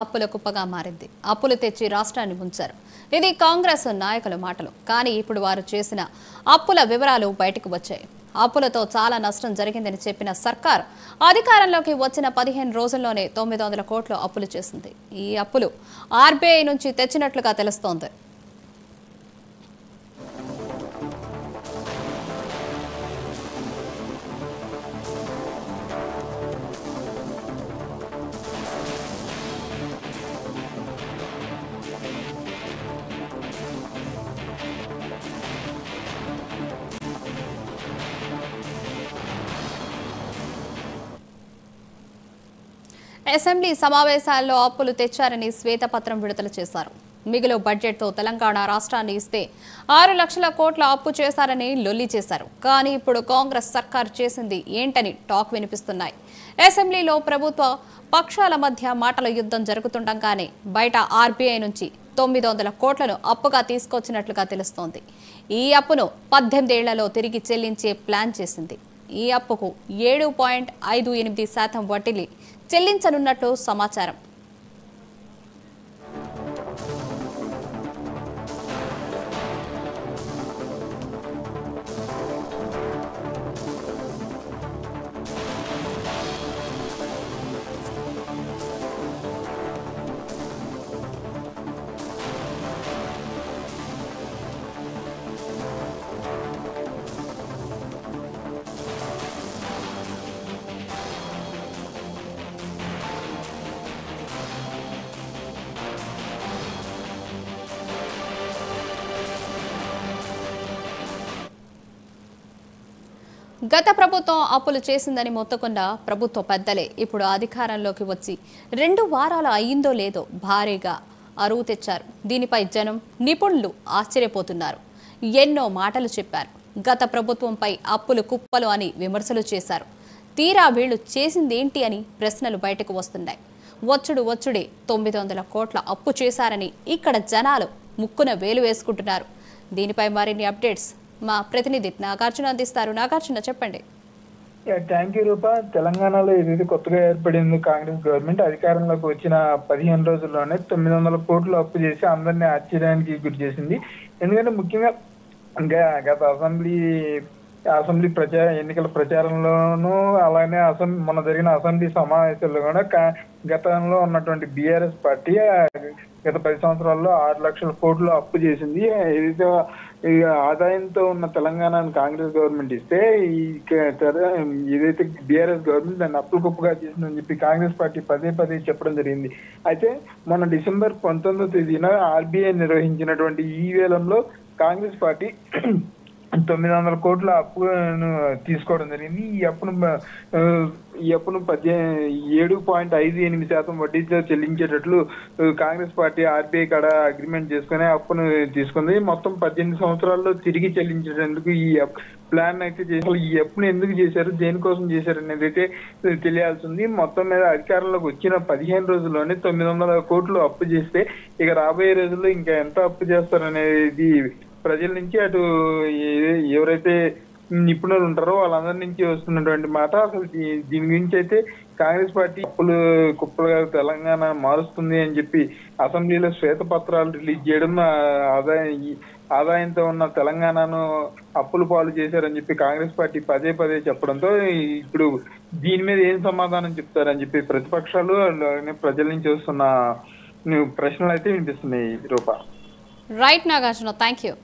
అప్పుల కుప్పగా మారింది. అప్పులు తెచ్చి రాష్ట్రాన్ని ముంచారు. ఇది కాంగ్రెస్ నాయకుల మాటలు. కానీ ఇప్పుడు వారు చేసిన అప్పుల వివరాలు బయటకు వచ్చాయి. అప్పులతో చాలా నష్టం జరిగిందని చెప్పిన సర్కార్ అధికారంలోకి వచ్చిన 15 రోజుల్లోనే 900 కోట్ల అప్పులు చేసింది. ఈ అప్పులు ఆర్బీఐ నుంచి తెచ్చినట్లుగా తెలుస్తోంది. అసెంబ్లీ సమావేశాల్లో అప్పులు తెచ్చారని శ్వేతపత్రం విడుదల చేశారు. మిగులు బడ్జెట్తో తెలంగాణ రాష్ట్రాన్ని ఇస్తే 6 లక్షల కోట్ల అప్పు చేశారని లొల్లి చేశారు. కానీ ఇప్పుడు కాంగ్రెస్ సర్కారు చేసింది ఏంటని టాక్ వినిపిస్తున్నాయి. అసెంబ్లీలో ప్రభుత్వ పక్షాల మధ్య మాటల యుద్ధం జరుగుతుండగానే బయట ఆర్బీఐ నుంచి 900 కోట్లను అప్పుగా తీసుకొచ్చినట్లుగా తెలుస్తోంది. ఈ అప్పును 18 ఏళ్లలో తిరిగి చెల్లించే ప్లాన్ చేసింది. ఈ అప్పుకు 7.58% వడ్డీ చెల్లించనున్నట్లు సమాచారం. గత ప్రభుత్వం అప్పులు చేసిందని మొత్తుకున్న ప్రభుత్వ పెద్దలే ఇప్పుడు అధికారంలోకి వచ్చి 2 వారాలు అయ్యిందో లేదో భారీగా అరువు తెచ్చారు. దీనిపై జనం నిపుణులు ఆశ్చర్యపోతున్నారు. ఎన్నో మాటలు చెప్పారు. గత ప్రభుత్వంపై అప్పులు కుప్పలు అని విమర్శలు చేశారు. తీరా వీళ్లు చేసిందేంటి అని ప్రశ్నలు బయటకు వస్తున్నాయి. వచ్చుడే 900 కోట్ల అప్పు చేశారని ఇక్కడ జనాలు ముక్కున వేలు వేసుకుంటున్నారు. దీనిపై మరిన్ని అప్డేట్స్ మా ప్రతినిధి నాగార్జున అందిస్తారు. నాగార్జున, చెప్పండి. థ్యాంక్ యూ రూపా. తెలంగాణలో ఏదైతే కొత్తగా ఏర్పడింది కాంగ్రెస్ గవర్నమెంట్ అధికారంలోకి వచ్చిన 15 రోజుల్లోనే 900 కోట్లు అప్పు చేసి అందరినీ ఆశ్చర్యానికి గురి చేసింది. ఎందుకంటే ముఖ్యంగా గత అసెంబ్లీ ఎన్నికల ప్రచారంలోనూ అలానే మొన్న జరిగిన అసెంబ్లీ సమావేశాల్లో కూడా గతంలో ఉన్నటువంటి బీఆర్ఎస్ పార్టీ గత 10 సంవత్సరాల్లో 6 లక్షల కోట్లు అప్పు చేసింది. ఏదైతే ఆదాయంతో ఉన్న తెలంగాణను కాంగ్రెస్ గవర్నమెంట్ ఇస్తే ఏదైతే బీఆర్ఎస్ గవర్నమెంట్ దాన్ని అప్పుల కుప్పగా చేసిందని చెప్పి కాంగ్రెస్ పార్టీ పదే చెప్పడం జరిగింది. అయితే మొన్న డిసెంబర్ 19వ తేదీన ఆర్బీఐ నిర్వహించినటువంటి ఈ వేలంలో కాంగ్రెస్ పార్టీ 900 కోట్ల అప్పును తీసుకోవడం జరిగింది. ఈ అప్పును 7.58% వడ్డీతో చెల్లించేటట్లు కాంగ్రెస్ పార్టీ ఆర్బీఐ కాడ అగ్రిమెంట్ చేసుకుని అప్పును తీసుకుంది. మొత్తం 18 సంవత్సరాల్లో తిరిగి చెల్లించేందుకు ఈ ప్లాన్ అయితే చేశారు. ఈ అప్పును ఎందుకు చేశారు, దేనికోసం చేశారు అనేది అయితే తెలియాల్సి ఉంది. మొత్తం మీద అధికారంలోకి వచ్చిన 15 రోజుల్లోనే 900 కోట్లు అప్పు చేస్తే ఇక రాబోయే రోజుల్లో ఇంకా ఎంత అప్పు చేస్తారనేది ప్రజల నుంచి అటు ఎవరైతే నిపుణులు ఉంటారో వాళ్ళందరి నుంచి వస్తున్నటువంటి మాట. అసలు దీని గురించి అయితే కాంగ్రెస్ పార్టీ అప్పులు కుప్పలుగా తెలంగాణ మారుస్తుంది అని చెప్పి అసెంబ్లీలో శ్వేతపత్రాలు రిలీజ్ చేయడం, ఆదాయంతో ఉన్న తెలంగాణను అప్పులు పాలు చేశారని చెప్పి కాంగ్రెస్ పార్టీ పదే చెప్పడంతో ఇప్పుడు దీని మీద ఏం సమాధానం చెప్తారని చెప్పి ప్రతిపక్షాలు ప్రజల నుంచి వస్తున్న ప్రశ్నలు అయితే వినిపిస్తున్నాయి Rupa. Right Nagarjuna, thank you.